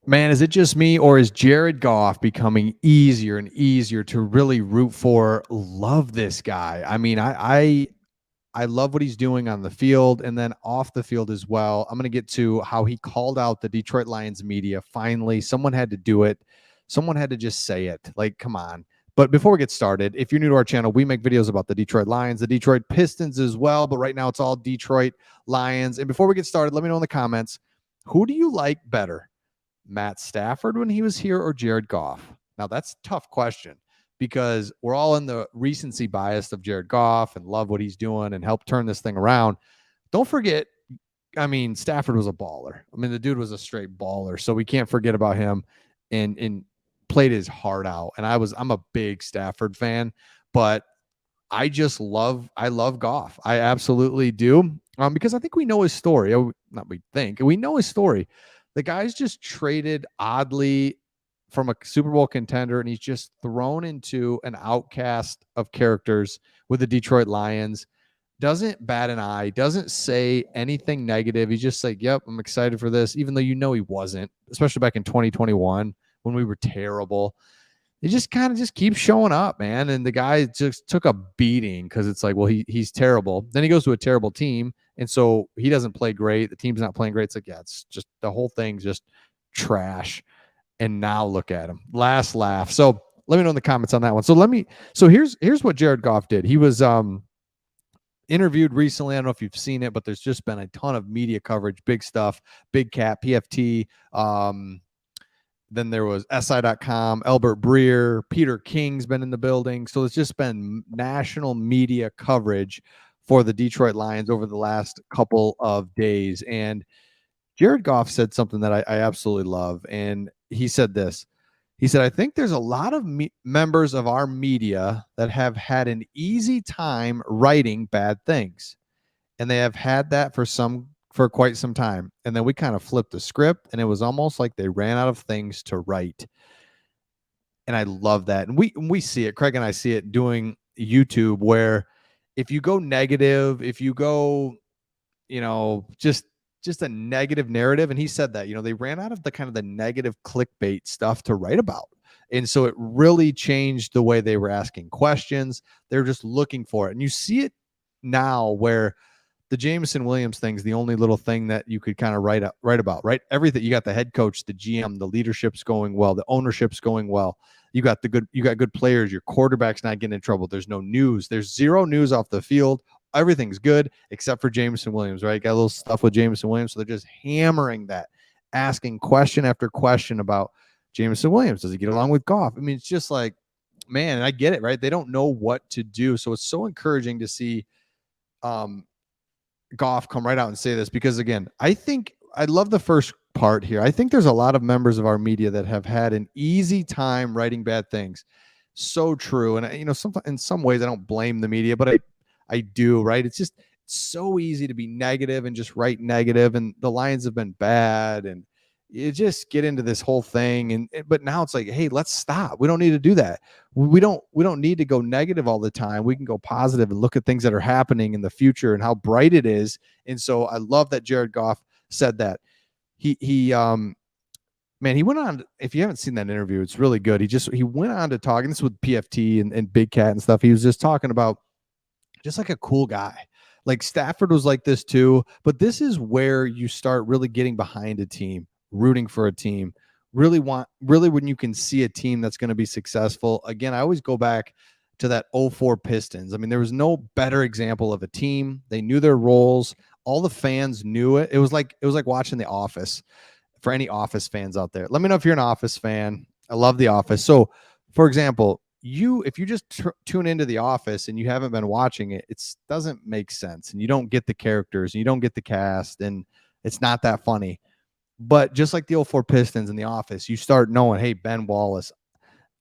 Man, is it just me, or is Jared Goff becoming easier and easier to really root for? Love this guy. I mean, I love what he's doing on the field and then off the field as well. I'm going to get to how he called out the Detroit Lions media. Finally, someone had to do it. Someone had to just say it. Like, come on. But before we get started, if you're new to our channel, we make videos about the Detroit Lions, the Detroit Pistons as well. But right now, it's all Detroit Lions. And before we get started, let me know in the comments, who do you like better? Matt Stafford when he was here or Jared Goff? Now, that's a tough question because we're all in the recency bias of Jared Goff and love what he's doing and help turn this thing around. Don't forget, I mean, Stafford was a baller. I mean, the dude was a straight baller. So we can't forget about him and played his heart out. And I'm a big Stafford fan, but I love Goff. I absolutely do. Because I think we know his story. Not we think, we know his story. The guy's just traded oddly from a Super Bowl contender, and he's just thrown into an outcast of characters with the Detroit Lions. Doesn't bat an eye, doesn't say anything negative. He's just like, yep, I'm excited for this, even though he wasn't, especially back in 2021 when we were terrible. He just kind of just keeps showing up, man. And the guy just took a beating because it's like, well, he's terrible. Then he goes to a terrible team, and so he doesn't play great. The team's not playing great. It's like, yeah, it's just the whole thing's just trash. And now look at him. Last laugh. So let me know in the comments on that one. So here's what Jared Goff did. He was interviewed recently. I don't know if you've seen it, but there's just been a ton of media coverage, big stuff, Big Cat, PFT. Then there was SI.com, Albert Breer, Peter King's been in the building. So it's just been national media coverage for the Detroit Lions over the last couple of days. And Jared Goff said something that I absolutely love. And he said this. He said, I think there's a lot of members of our media that have had an easy time writing bad things. And they have had that for quite some time. And then we kind of flipped the script, and it was almost like they ran out of things to write. And I love that. And we see it. Craig and I see it doing YouTube, where if you go negative, if you go, just a negative narrative. And he said that, they ran out of the kind of the negative clickbait stuff to write about. And so it really changed the way they were asking questions. They're just looking for it. And you see it now where the Jameson Williams thing's the only little thing that you could kind of write about, right? Everything. You got the head coach, the GM, the leadership's going well, the ownership's going well. You got good players. Your quarterback's not getting in trouble. There's no news. There's zero news off the field. Everything's good except for Jameson Williams, right? Got a little stuff with Jameson Williams. So they're just hammering that, asking question after question about Jameson Williams. Does he get along with Goff? I mean, it's just like, man, I get it, right? They don't know what to do. So it's so encouraging to see Goff come right out and say this, because again, I love the first part here. I think there's a lot of members of our media that have had an easy time writing bad things. So true. And in some ways I don't blame the media, but I do, right? It's just so easy to be negative and just write negative, and the Lions have been bad, and you just get into this whole thing. But now it's like, hey, let's stop. We don't need to do that. We don't need to go negative all the time. We can go positive and look at things that are happening in the future and how bright it is. And so I love that Jared Goff said that. Man, he went on, if you haven't seen that interview, it's really good. He went on to talk, and this with PFT and Big Cat and stuff. He was just talking about just like a cool guy. Like Stafford was like this too, but this is where you start really getting behind a team, rooting for a team, really when you can see a team that's going to be successful. Again, I always go back to that 04 Pistons. I mean, there was no better example of a team. They knew their roles. All the fans knew it. It was like watching The Office. For any Office fans out there, let me know if you're an Office fan. I love The Office. So, for example, if you just tune into The Office and you haven't been watching it, it doesn't make sense, and you don't get the characters, and you don't get the cast, and it's not that funny. But just like the 04 Pistons in The Office, you start knowing, hey, Ben Wallace,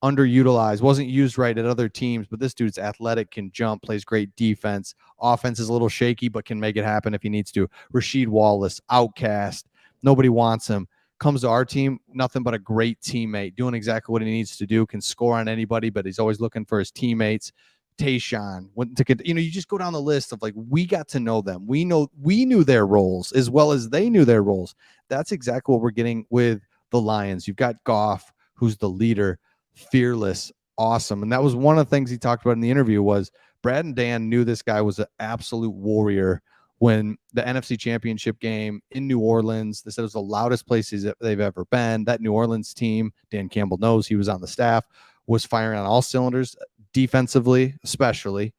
underutilized, wasn't used right at other teams, but this dude's athletic, can jump, plays great defense. Offense is a little shaky, but can make it happen if he needs to. Rasheed Wallace, outcast. Nobody wants him. Comes to our team, nothing but a great teammate, doing exactly what he needs to do, can score on anybody, but he's always looking for his teammates. Tayshaun, you just go down the list of, like, we got to know them. We knew their roles as well as they knew their roles. That's exactly what we're getting with the Lions. You've got Goff, who's the leader, fearless, awesome. And that was one of the things he talked about in the interview was Brad and Dan knew this guy was an absolute warrior when the NFC Championship game in New Orleans, they said it was the loudest places that they've ever been. That New Orleans team, Dan Campbell knows, he was on the staff, was firing on all cylinders, defensively especially.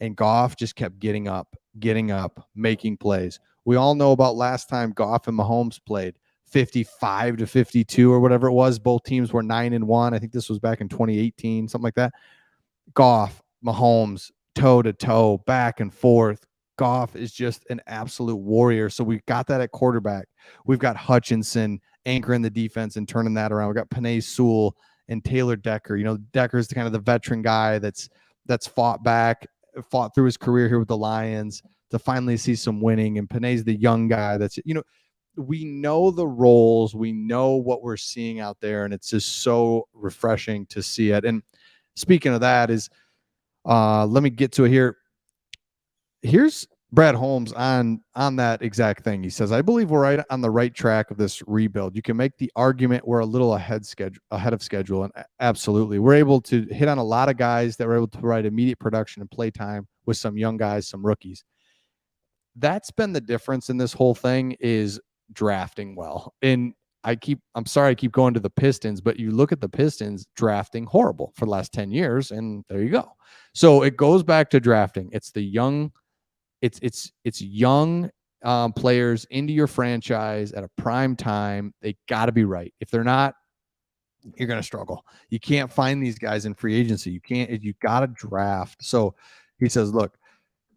And Goff just kept getting up, making plays. We all know about last time Goff and Mahomes played, 55-52 or whatever it was. Both teams were 9-1. I think this was back in 2018, something like that. Goff, Mahomes, toe to toe, back and forth. Goff is just an absolute warrior. So we've got that at quarterback. We've got Hutchinson anchoring the defense and turning that around. We've got Penei Sewell and Taylor Decker. You know, Decker's kind of the veteran guy that's fought through his career here with the Lions to finally see some winning. And Penei's the young guy that's, you know, we know the roles, we know what we're seeing out there, and it's just so refreshing to see it. And speaking of that is, let me get to it here. Here's Brad Holmes on that exact thing. He says, I believe we're right on the right track of this rebuild. You can make the argument we're a little ahead of schedule. And absolutely, we're able to hit on a lot of guys that were able to provide immediate production and play time with some young guys, some rookies. That's been the difference in this whole thing is drafting well. And I'm sorry I keep going to the Pistons, but you look at the Pistons drafting horrible for the last 10 years, and there you go. So it goes back to drafting. It's the young, it's young players into your franchise at a prime time. They got to be right. If they're not, you're going to struggle. You can't find these guys in free agency. You got to draft. So he says, look,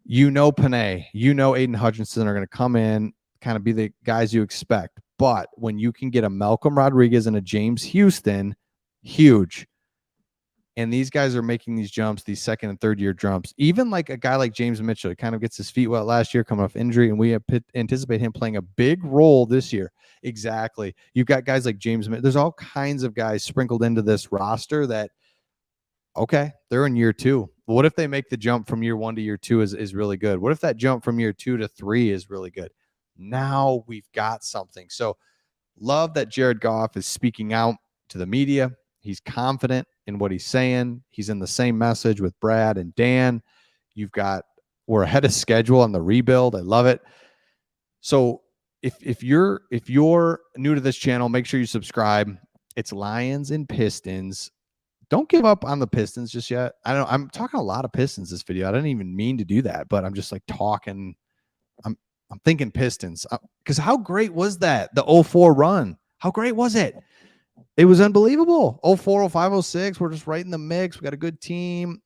Penei, Aiden Hutchinson are going to come in, kind of be the guys you expect. But when you can get a Malcolm Rodriguez and a James Houston, huge. And these guys are making these jumps, these second and third year jumps. Even like a guy like James Mitchell, kind of gets his feet wet last year, coming off injury, and we anticipate him playing a big role this year. Exactly. You've got guys like James Mitchell. There's all kinds of guys sprinkled into this roster that, okay, they're in year two. What if they make the jump from year 1 to year 2 is really good? What if that jump from year 2 to 3 is really good? Now we've got something. So love that Jared Goff is speaking out to the media. He's confident in what he's saying. He's in the same message with Brad and Dan. We're ahead of schedule on the rebuild. I love it. So if you're new to this channel, make sure you subscribe. It's Lions and Pistons. Don't give up on the Pistons just yet. I'm talking a lot of Pistons this video. I didn't even mean to do that, but I'm just like talking. I'm thinking Pistons because how great was that? The 04 run. How great was it? It was unbelievable. 04, 05, 06. We're just right in the mix. We got a good team.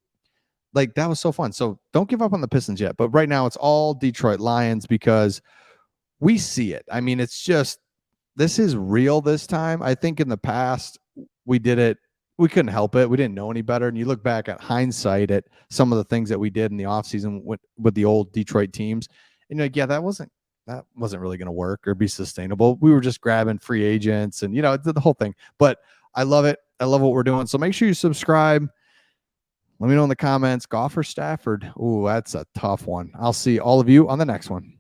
Like, that was so fun. So don't give up on the Pistons yet. But right now it's all Detroit Lions because we see it. I mean, it's just, this is real this time. I think in the past we did it. We couldn't help it. We didn't know any better. And you look back at hindsight at some of the things that we did in the offseason with the old Detroit teams. And you're like, yeah, that wasn't really going to work or be sustainable. We were just grabbing free agents and, the whole thing. But I love it. I love what we're doing. So make sure you subscribe. Let me know in the comments, Goff or Stafford. Ooh, that's a tough one. I'll see all of you on the next one.